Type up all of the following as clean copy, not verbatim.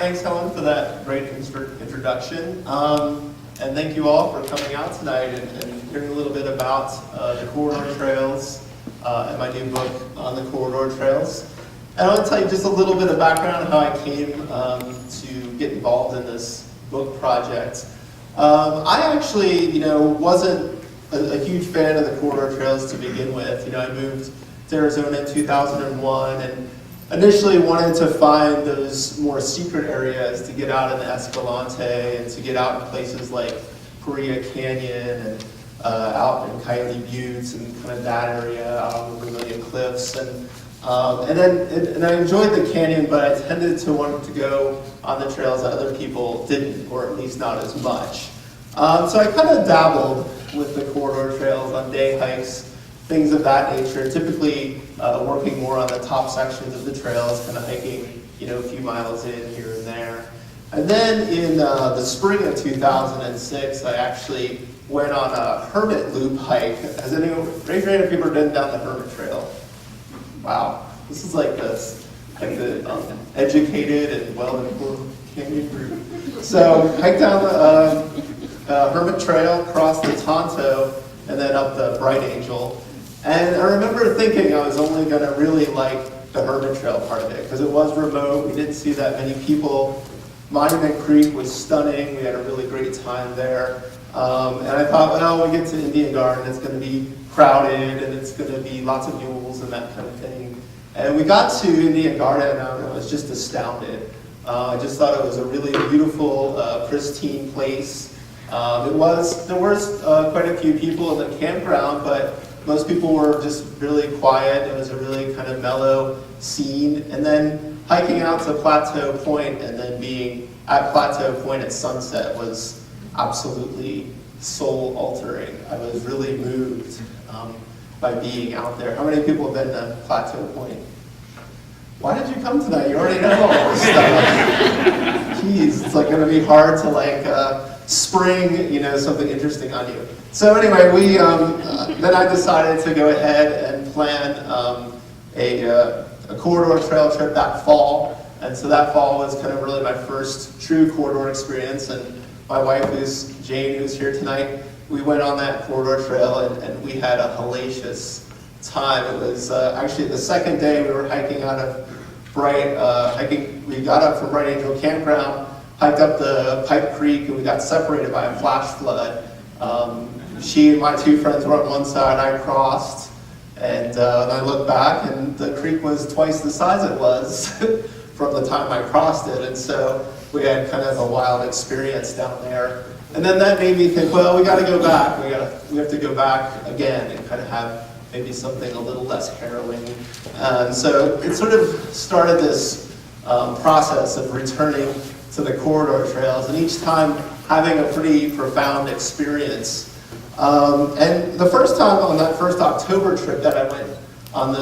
Thanks, Helen, for that great introduction. And thank you all for coming out tonight and hearing a little bit about the corridor trails and my new book on the corridor trails. And I want to tell you just a little bit of background on how I came to get involved in this book project. I actually, wasn't a huge fan of the corridor trails to begin with. I moved to Arizona in 2001 and initially wanted to find those more secret areas to get out in the Escalante and to get out in places like Paria Canyon and out in Coyote Buttes and kind of that area, out on the Vermilion Cliffs. And I enjoyed the canyon, but I tended to want to go on the trails that other people didn't, or at least not as much. So I kind of dabbled with the corridor trails on day hikes, things of that nature, typically working more on the top sections of the trails, kind of hiking, a few miles in here and there. And then in the spring of 2006, I actually went on a Hermit Loop hike. Has anyone, raise your hand if you've ever been down the Hermit Trail? Wow, this is like this, like the educated and well-informed canyon group. So hiked down the Hermit Trail, crossed the Tonto, and then up the Bright Angel. And I remember thinking I was only going to really like the Hermit Trail part of it, because it was remote, we didn't see that many people. Monument Creek was stunning, we had a really great time there. And I thought, well, we get to Indian Garden, it's going to be crowded, and it's going to be lots of mules and that kind of thing. And we got to Indian Garden, and I was just astounded. I just thought it was a really beautiful, pristine place. There were quite a few people in the campground, but most people were just really quiet. It was a really kind of mellow scene. And then hiking out to Plateau Point and then being at Plateau Point at sunset was absolutely soul altering. I was really moved by being out there. How many people have been to Plateau Point? Why did you come tonight? You already know all this stuff. Jeez, it's like going to be hard to spring, something interesting on you. So anyway, then I decided to go ahead and plan a corridor trail trip that fall. And so that fall was kind of really my first true corridor experience. And my wife, who's Jane, who's here tonight, we went on that corridor trail and we had a hellacious time. It was actually the second day we were hiking out of we got up from Bright Angel Campground, hiked up the Pipe Creek, and we got separated by a flash flood. She and my two friends were on one side, I crossed, and I looked back and the creek was twice the size it was from the time I crossed it, and so we had kind of a wild experience down there. And then that made me think, well, we got to go back. We have to go back again and kind of have maybe something a little less harrowing. So it sort of started this process of returning to the corridor trails, and each time having a pretty profound experience. And the first time on that first October trip that I went on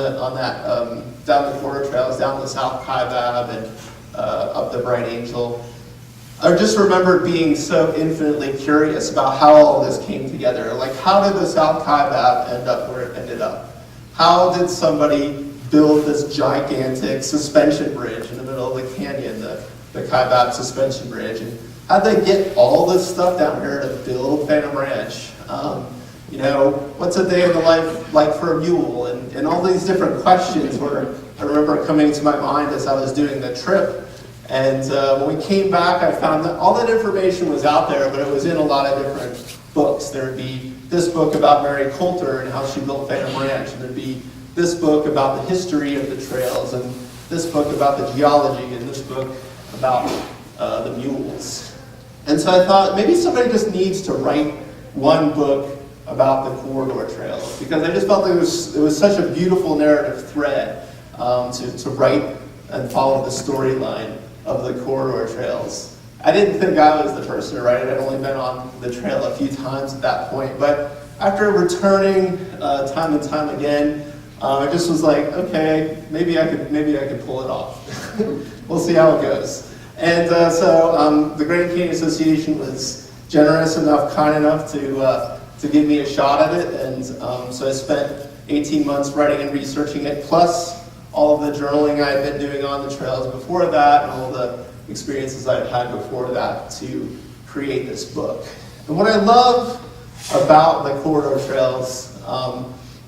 down the corridor trails, down the South Kaibab and up the Bright Angel, I just remember being so infinitely curious about how all this came together. Like, how did the South Kaibab end up where it ended up? How did somebody build this gigantic suspension bridge in the middle of the canyon, the Kaibab suspension bridge? And how'd they get all this stuff down here to build Phantom Ranch? What's a day in the life like for a mule? And all these different questions were, I remember, coming to my mind as I was doing the trip. And when we came back, I found that all that information was out there, but it was in a lot of different books. There would be this book about Mary Coulter and how she built Phantom Ranch, and there'd be this book about the history of the trails, and this book about the geology, and this book about the mules. And so I thought, maybe somebody just needs to write one book about the corridor trails, because I just felt it was such a beautiful narrative thread to write and follow the storyline of the corridor trails. I didn't think I was the person to write it. I'd only been on the trail a few times at that point, but after returning time and time again, I just was like, okay, maybe I could pull it off. We'll see how it goes. And so the Grand Canyon Association was generous enough, kind enough to give me a shot at it, and so I spent 18 months writing and researching it, plus all of the journaling I had been doing on the trails before that, and all the experiences I've had before that to create this book. And what I love about the corridor trails,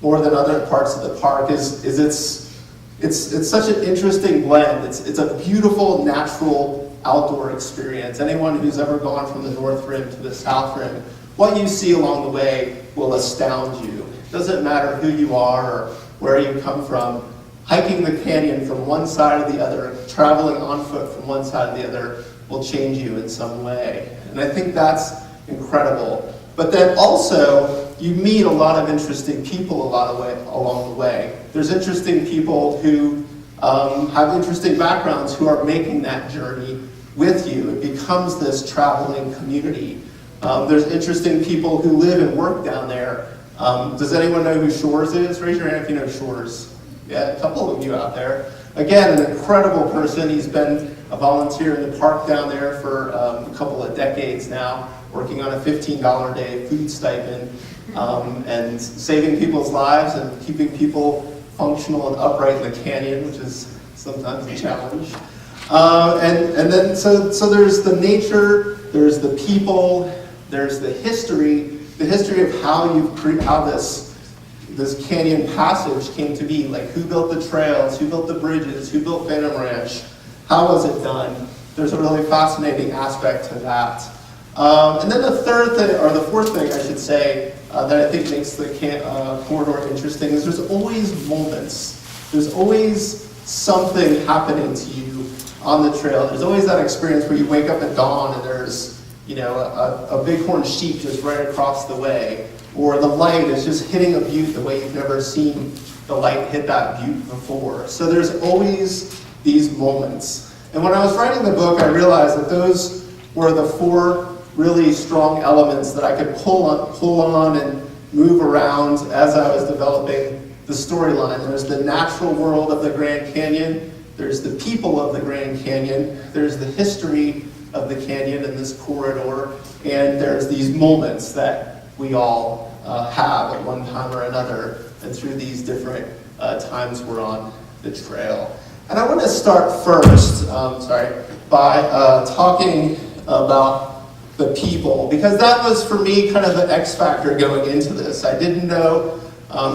more than other parts of the park, is it's such an interesting blend. It's a beautiful, natural, outdoor experience. Anyone who's ever gone from the North Rim to the South Rim, what you see along the way will astound you. It doesn't matter who you are or where you come from. Hiking the canyon from one side to the other, traveling on foot from one side to the other, will change you in some way. And I think that's incredible. But then also, you meet a lot of interesting people along the way. There's interesting people who have interesting backgrounds who are making that journey with you. It becomes this traveling community. There's interesting people who live and work down there. Does anyone know who Shores is? Raise your hand if you know Shores. Yeah, a couple of you out there. Again, an incredible person. He's been a volunteer in the park down there for a couple of decades now, working on a $15 a day food stipend, and saving people's lives and keeping people functional and upright in the canyon, which is sometimes a challenge. And then so there's the nature, there's the people, there's the history of how this canyon passage came to be, like who built the trails, who built the bridges, who built Phantom Ranch, how was it done? There's a really fascinating aspect to that. And then the fourth thing I should say that I think makes the corridor interesting is there's always moments. There's always something happening to you on the trail. There's always that experience where you wake up at dawn and there's a bighorn sheep just right across the way. Or the light is just hitting a butte the way you've never seen the light hit that butte before. So there's always these moments. And when I was writing the book, I realized that those were the four really strong elements that I could pull on and move around as I was developing the storyline. There's the natural world of the Grand Canyon. There's the people of the Grand Canyon. There's the history of the canyon and this corridor. And there's these moments that we all have at one time or another, and through these different times we're on the trail. And I want to start first, by talking about the people, because that was for me kind of the X factor going into this. I didn't know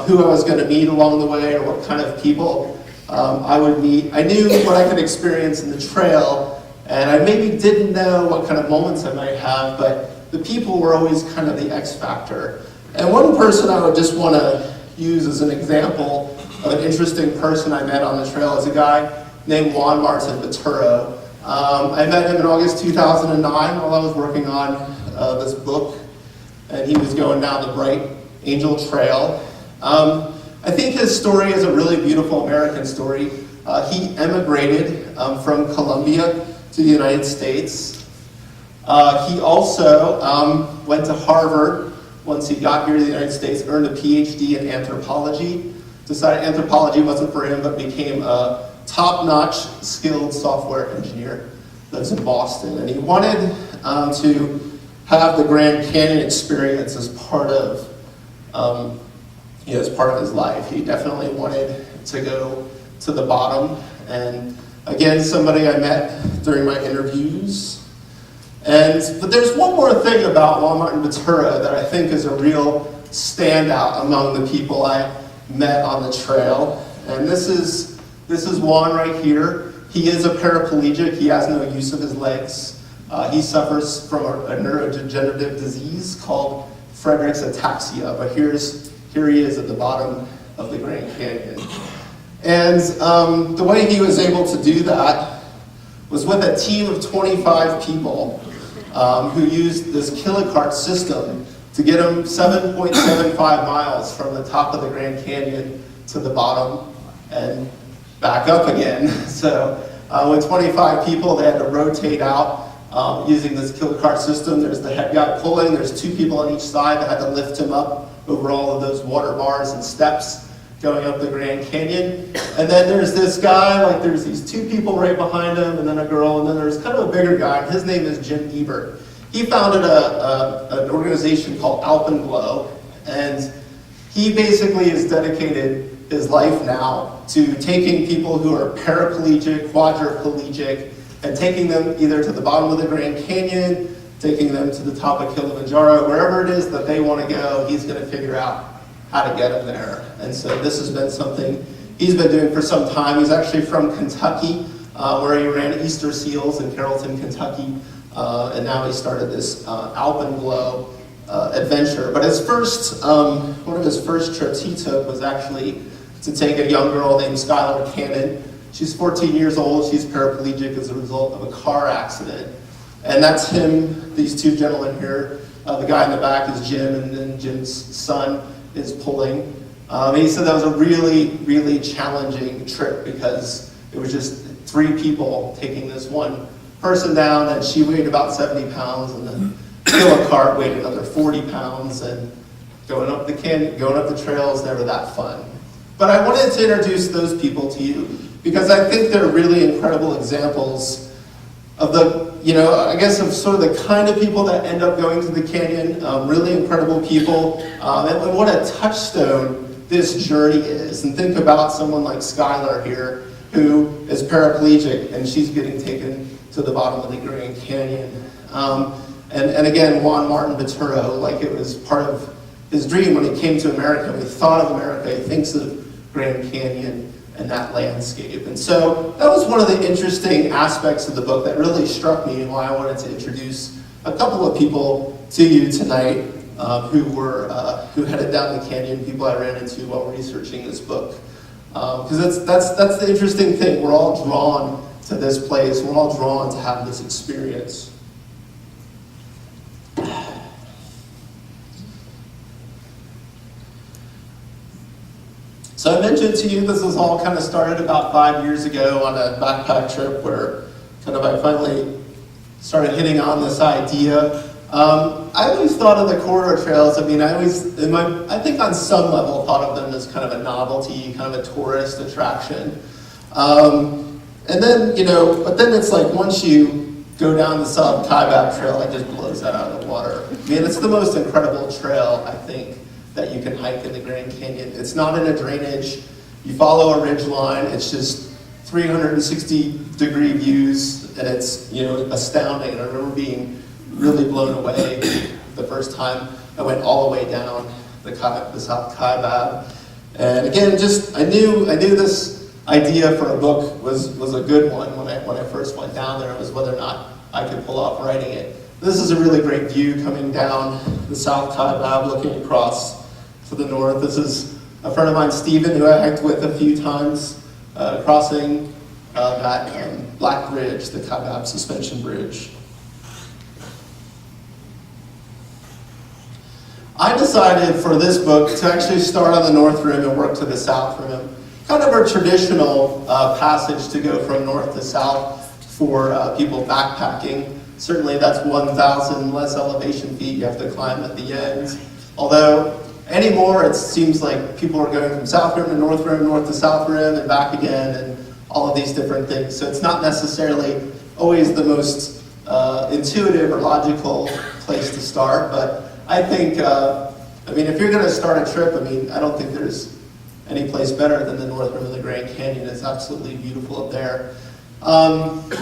who I was going to meet along the way or what kind of people I would meet. I knew what I could experience in the trail, and I maybe didn't know what kind of moments I might have, but the people were always kind of the X factor. And one person I would just want to use as an example of an interesting person I met on the trail is a guy named Juan Martin Boturo. I met him in August 2009 while I was working on this book, and he was going down the Bright Angel Trail. I think his story is a really beautiful American story. He emigrated from Colombia to the United States. He also went to Harvard once he got here to the United States, earned a PhD in anthropology, decided anthropology wasn't for him, but became a top-notch skilled software engineer, lives in Boston. And he wanted to have the Grand Canyon experience as part of his life. He definitely wanted to go to the bottom. And again, somebody I met during my interviews. But there's one more thing about Juan Martin Boturo that I think is a real standout among the people I met on the trail. And this is Juan right here. He is a paraplegic. He has no use of his legs. He suffers from a neurodegenerative disease called Friedreich's ataxia. But here he is at the bottom of the Grand Canyon. And the way he was able to do that was with a team of 25 people who used this kilocart system to get him 7.75 miles from the top of the Grand Canyon to the bottom and back up again. So with 25 people, they had to rotate out using this kilocart system. There's the head guy pulling. There's two people on each side that had to lift him up over all of those water bars and steps going up the Grand Canyon. And then there's this guy, there's these two people right behind him, and then a girl, and then there's kind of a bigger guy, and his name is Jim Ebert. He founded an organization called Alpenglow, and he basically has dedicated his life now to taking people who are paraplegic, quadriplegic, and taking them either to the bottom of the Grand Canyon, taking them to the top of Kilimanjaro, wherever it is that they want to go, he's going to figure out how to get them there. And so this has been something he's been doing for some time. He's actually from Kentucky, where he ran Easter Seals in Carrollton, Kentucky, and now he started this Alpenglow adventure. But his first, one of his first trips he took was actually to take a young girl named Skylar Cannon. She's 14 years old. She's paraplegic as a result of a car accident. And that's him, these two gentlemen here. The guy in the back is Jim, and then Jim's son is pulling. He said that was a really, really challenging trip because it was just 3 people taking this one person down, and she weighed about 70 pounds, and then Philip cart weighed another 40 pounds, and going up the canyon, going up the trail is never that fun. But I wanted to introduce those people to you because I think they're really incredible examples of the, I guess of sort of the kind of people that end up going to the canyon, really incredible people, and what a touchstone this journey is. And think about someone like Skylar here, who is paraplegic, and she's getting taken to the bottom of the Grand Canyon. And again, Juan Martin Vituro, like it was part of his dream when he came to America. When he thought of America, he thinks of Grand Canyon and that landscape. And so that was one of the interesting aspects of the book that really struck me, and why I wanted to introduce a couple of people to you tonight who headed down the canyon, people I ran into while researching this book. Because that's the interesting thing. We're all drawn to this place. We're all drawn to have this experience. So I mentioned to you this was all kind of started about 5 years ago on a backpack trip where I finally started hitting on this idea. I always thought of the corridor trails, I think on some level thought of them as kind of a novelty, kind of a tourist attraction. And then, but then it's like once you go down the South Kaibab Trail, it just blows that out of the water. It's the most incredible trail, I think, that you can hike in the Grand Canyon. It's not in a drainage. You follow a ridge line. It's just 360-degree views, and it's astounding. And I remember being really blown away the first time I went all the way down the South Kaibab. And again, I knew this idea for a book was a good one when I first went down there. It was whether or not I could pull off writing it. This is a really great view coming down the South Kaibab, looking across to the north. This is a friend of mine, Stephen, who I hiked with a few times, crossing that black bridge, the Kaibab Suspension Bridge. I decided for this book to actually start on the North Rim and work to the South Rim. Kind of a traditional passage to go from north to south for people backpacking. Certainly that's 1,000 less elevation feet you have to climb at the end. Although anymore it seems like people are going from South Rim to North Rim, North to South Rim, and back again, and all of these different things. So it's not necessarily always the most intuitive or logical place to start, but I think, if you're going to start a trip, I don't think there's any place better than the North Rim of the Grand Canyon. It's absolutely beautiful up there. And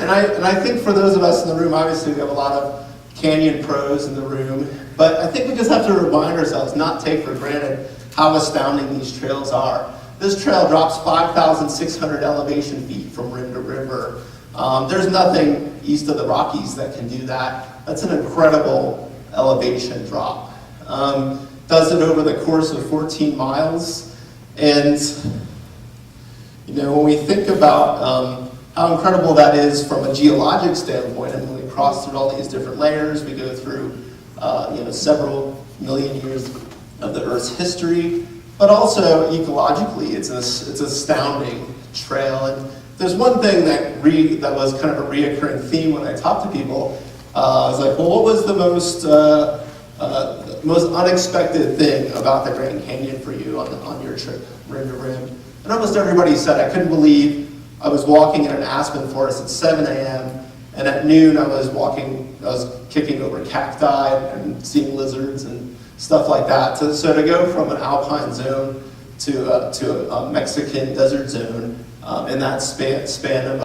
I think for those of us in the room, obviously we have a lot of canyon pros in the room, but I think we just have to remind ourselves, not take for granted how astounding these trails are. This trail drops 5,600 elevation feet from rim to river. There's nothing east of the Rockies that can do that. That's an incredible elevation drop. Does it over the course of 14 miles. And, when we think about how incredible that is from a geologic standpoint, and we cross through all these different layers, we go through, several million years of the Earth's history, but also ecologically, it's an astounding trail. And there's one thing that was kind of a reoccurring theme when I talk to people. I was like, well, what was the most unexpected thing about the Grand Canyon for you on your trip, rim to rim? And almost everybody said, I couldn't believe I was walking in an aspen forest at 7 a.m. and at noon I was kicking over cacti and seeing lizards and stuff like that. So to go from an alpine zone to a Mexican desert zone in that span of